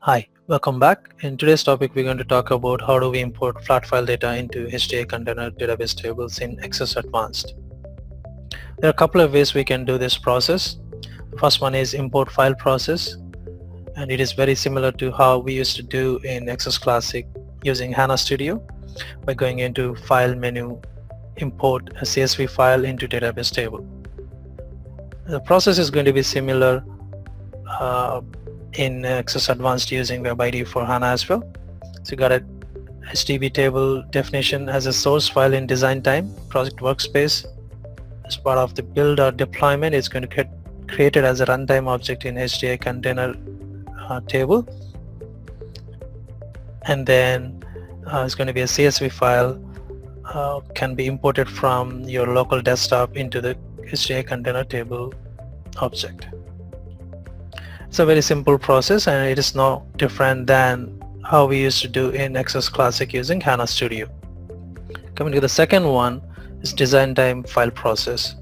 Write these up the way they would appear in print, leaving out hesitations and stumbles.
Hi, welcome back. In today's topic, we're going to talk about how do we import flat file data into HDA container database tables in XS Advanced. There are a couple of ways we can do this process. The first one is import file process, and it is very similar to how we used to do in XS Classic using HANA Studio by going into File menu, import a CSV file into database table. The process is going to be similar in XS Advanced using Web IDE for HANA as well. So you got a HTTP table definition as a source file in design time, project workspace. As part of the build or deployment, it's going to get created as a runtime object in HDA container table. And then it's going to be a CSV file can be imported from your local desktop into the HDA container table object. It's a very simple process, and it is no different than how we used to do in XS Classic using HANA Studio. Coming to the second one is design time file process.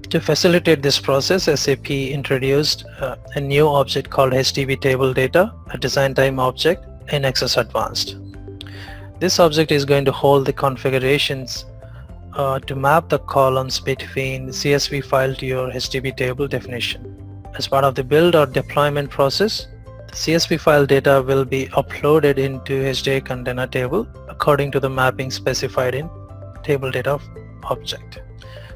To facilitate this process, SAP introduced a new object called HTTP table data, a design time object in XS Advanced. This object is going to hold the configurations to map the columns between CSV file to your HTTP table definition. As part of the build or deployment process, the CSV file data will be uploaded into HDA container table according to the mapping specified in table data object.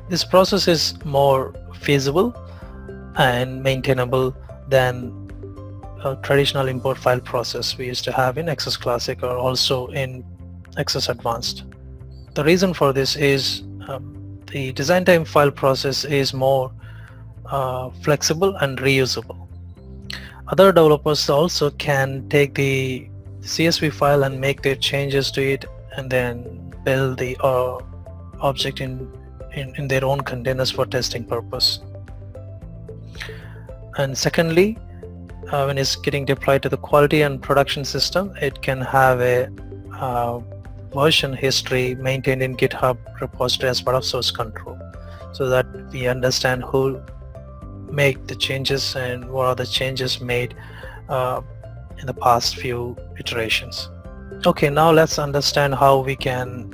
This process is more feasible and maintainable than a traditional import file process we used to have in XS Classic or also in XS Advanced. The reason for this is the design time file process is more flexible and reusable. Other developers also can take the CSV file and make their changes to it and then build the object in their own containers for testing purpose. And secondly, when it's getting deployed to the quality and production system, it can have a version history maintained in GitHub repository as part of source control, so that we understand who make the changes and what are the changes made in the past few iterations. Okay, now let's understand how we can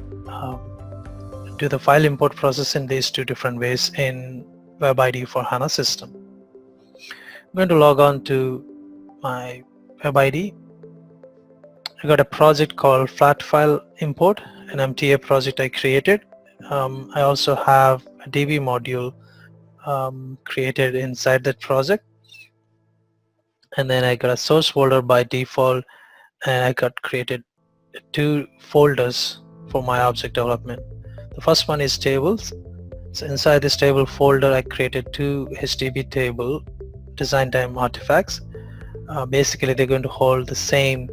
do the file import process in these two different ways in Web IDE for HANA system. I'm going to log on to my Web IDE. I got a project called Flat File Import, an MTA project I created. I also have a DB module created inside that project, and then I got a source folder by default, and I got created two folders for my object development. The first one is tables. So inside this table folder, I created two HTTP table design time artifacts. Basically, they're going to hold the same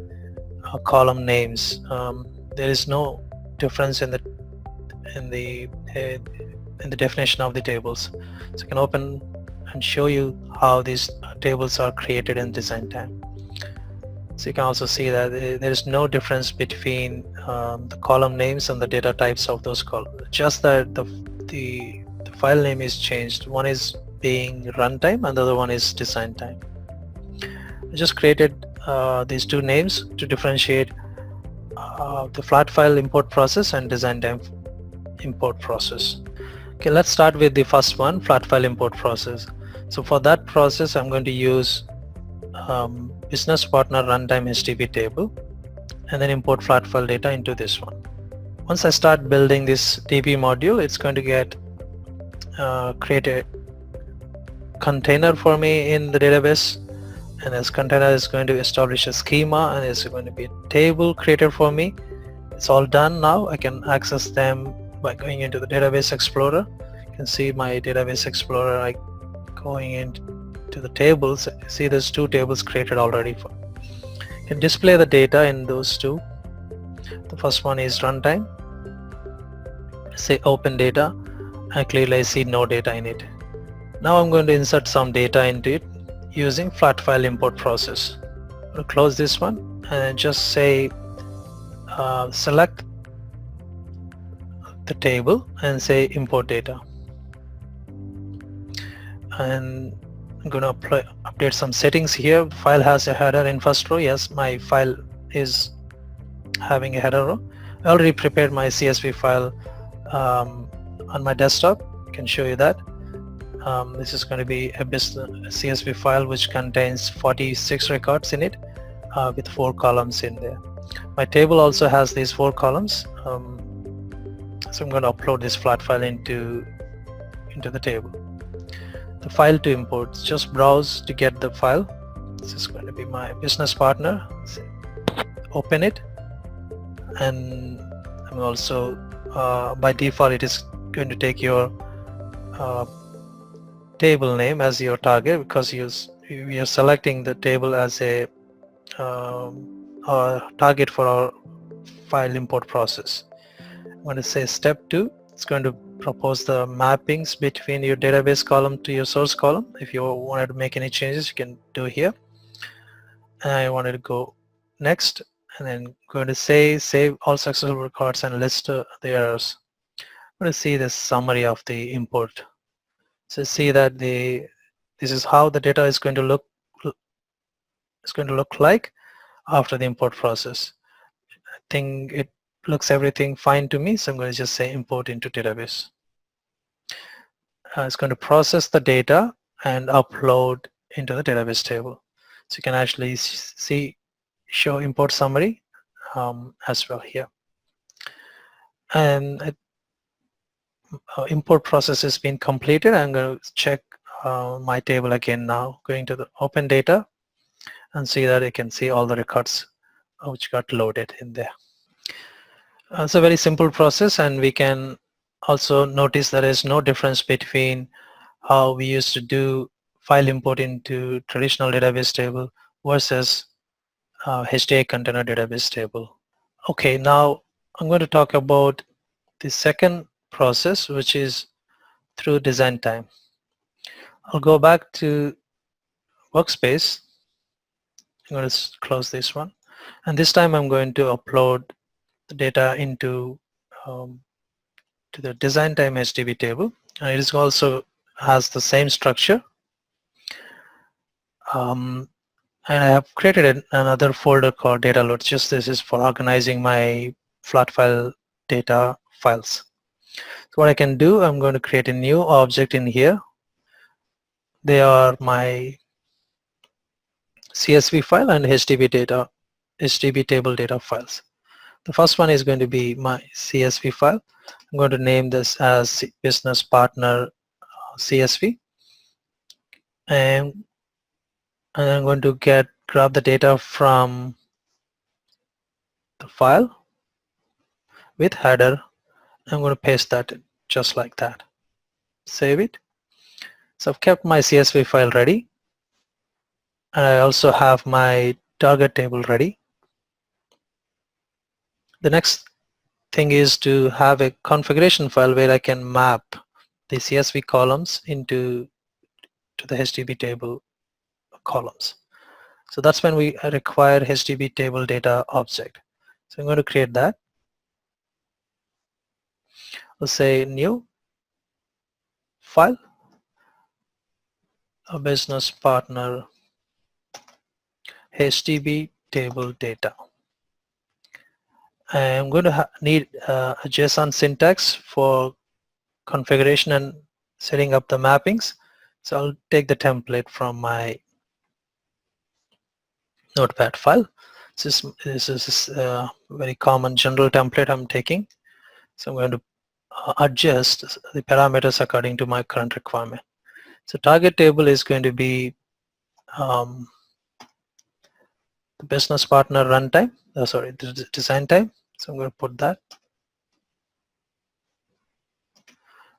column names. There is no difference in the definition of the tables. So I can open and show you how these tables are created in design time. So you can also see that there is no difference between the column names and the data types of those columns. Just that the file name is changed. One is being runtime and the other one is design time. I just created these two names to differentiate the flat file import process and design time import process. Okay, let's start with the first one, flat file import process. So for that process, I'm going to use business partner runtime HTTP table and then import flat file data into this one. Once I start building this DB module, it's going to get create a container for me in the database, and this container is going to establish a schema, and it's going to be a table created for me. It's all done now. I can access them by going into the database explorer. You can see my database explorer. Going into the tables, see there's two tables created already. You can display the data in those two. The first one is runtime. Say open data, and clearly I see no data in it. Now I'm going to insert some data into it using flat file import process. I'll close this one and just say select the table and say import data, and I'm going to update some settings here. File has a header in first row. Yes, my file is having a header row. I already prepared my CSV file on my desktop. I can show you that. This is going to be a business CSV file which contains 46 records in it with 4 columns in there. My table also has these 4 columns. So I'm going to upload this flat file into the table. The file to import, just browse to get the file. This is going to be my business partner. So open it, and I'm also by default it is going to take your table name as your target, because we are selecting the table as a target for our file import process. I'm going to say step 2. It's going to propose the mappings between your database column to your source column. If you wanted to make any changes, you can do here. And I wanted to go next, and then going to say save all successful records and list the errors. I'm going to see the summary of the import. So see that this is how the data is going to look like after the import process. I think it looks everything fine to me, so I'm going to just say import into database. It's going to process the data and upload into the database table. So you can actually show import summary as well here. And import process has been completed. I'm going to check my table again now, going to the open data, and see that I can see all the records which got loaded in there. It's a very simple process, and we can also notice there is no difference between how we used to do file import into traditional database table versus HDA container database table. Okay, now I'm going to talk about the second process, which is through design time. I'll go back to workspace. I'm going to close this one, and this time I'm going to upload the data into to the design time HDB table. And it is also has the same structure. And I have created another folder called data load. Just this is for organizing my flat file data files. So what I can do, I'm going to create a new object in here. They are my CSV file and HDB table data files. The first one is going to be my CSV file. I'm going to name this as business partner CSV, and I'm going to grab the data from the file with header. I'm going to paste that just like that. Save it. So I've kept my CSV file ready, and I also have my target table ready. The next thing is to have a configuration file where I can map the CSV columns into the HDB table columns. So that's when we require HDB table data object. So I'm going to create that. We'll say new file, a business partner HDB table data. I'm going to need a JSON syntax for configuration and setting up the mappings. So I'll take the template from my notepad file. This is a very common general template I'm taking. So I'm going to adjust the parameters according to my current requirement. So target table is going to be the business partner runtime, the design time. So I'm going to put that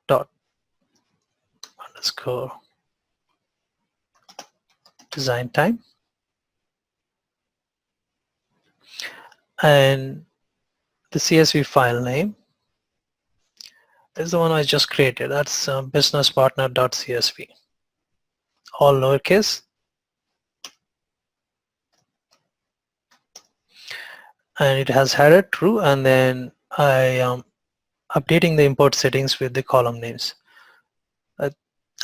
dot underscore design time, and the CSV file name is the one I just created. That's businesspartner.csv, all lowercase, and it has header true, and then I am updating the import settings with the column names.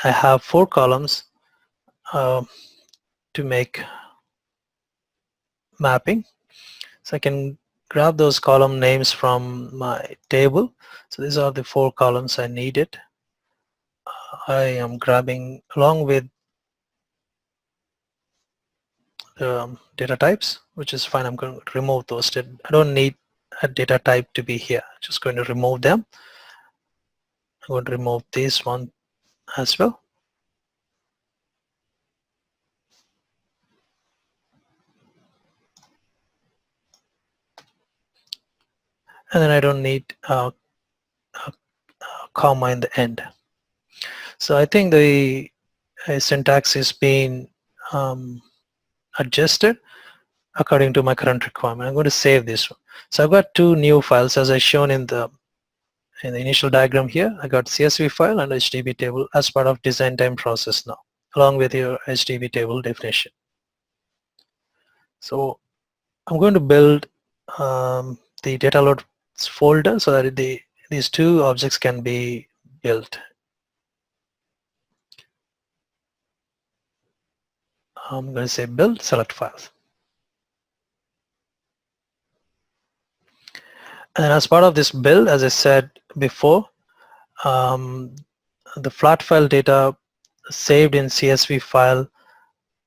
I have 4 columns. to make mapping. So I can grab those column names from my table. So these are the 4 columns I needed. I am grabbing along with the data types, which is fine. I'm going to remove those. I don't need a data type to be here. Just going to remove them. I'm going to remove this one as well. And then I don't need a comma in the end. So I think the syntax is being adjusted according to my current requirement. I'm going to save this one. So I've got 2 new files as I shown in the initial diagram here. I got CSV file and HDB table as part of design time process now, along with your HDB table definition. So I'm going to build the data loads folder so that these 2 objects can be built. I'm going to say build, select files. And as part of this build, as I said before, the flat file data saved in CSV file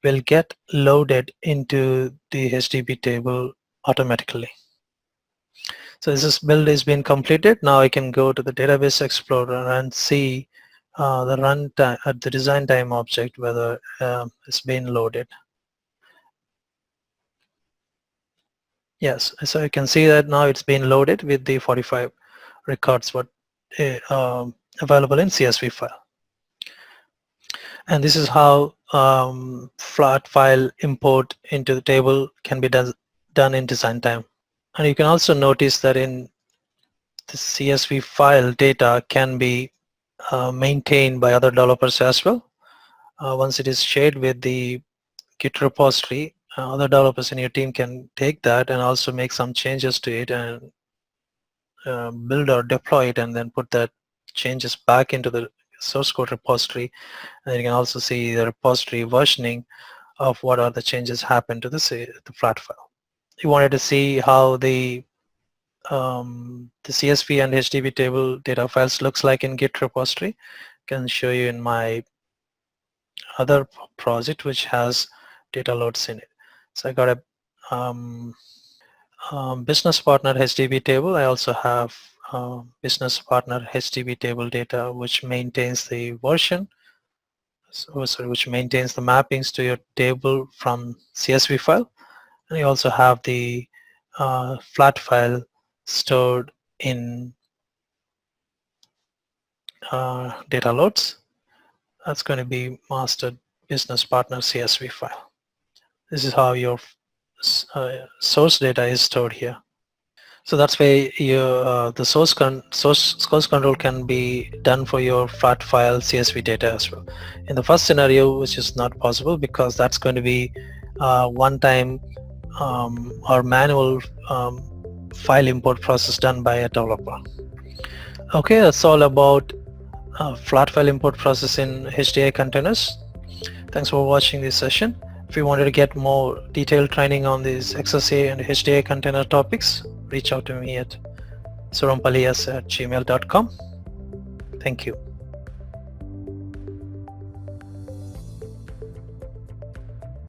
will get loaded into the HDB table automatically. So this build is being completed. Now I can go to the Database Explorer and see the runtime at the design time object whether it's been loaded. Yes, so you can see that now it's been loaded with the 45 records what available in CSV file. And this is how flat file import into the table can be done in design time. And you can also notice that in the CSV file data can be maintained by other developers as well. Once it is shared with the Git repository, other developers in your team can take that and also make some changes to it and build or deploy it and then put that changes back into the source code repository. And you can also see the repository versioning of what are the changes happen to the flat file. You wanted to see how the CSV and HDB table data files looks like in Git repository. I can show you in my other project which has data loads in it. So I got a business partner HDB table. I also have business partner HDB table data which maintains the version, which maintains the mappings to your table from CSV file. And you also have the flat file stored in data loads. That's going to be master business partner CSV file. This is how your source data is stored here. So that's why your the source control can be done for your flat file CSV data as well. In the first scenario, which is not possible because that's going to be one-time or manual file import process done by a developer. Okay, that's all about flat file import process in HDI containers. Thanks for watching this session. If you wanted to get more detailed training on these XSA and HDI container topics, reach out to me at SurampallyS@gmail.com. Thank you.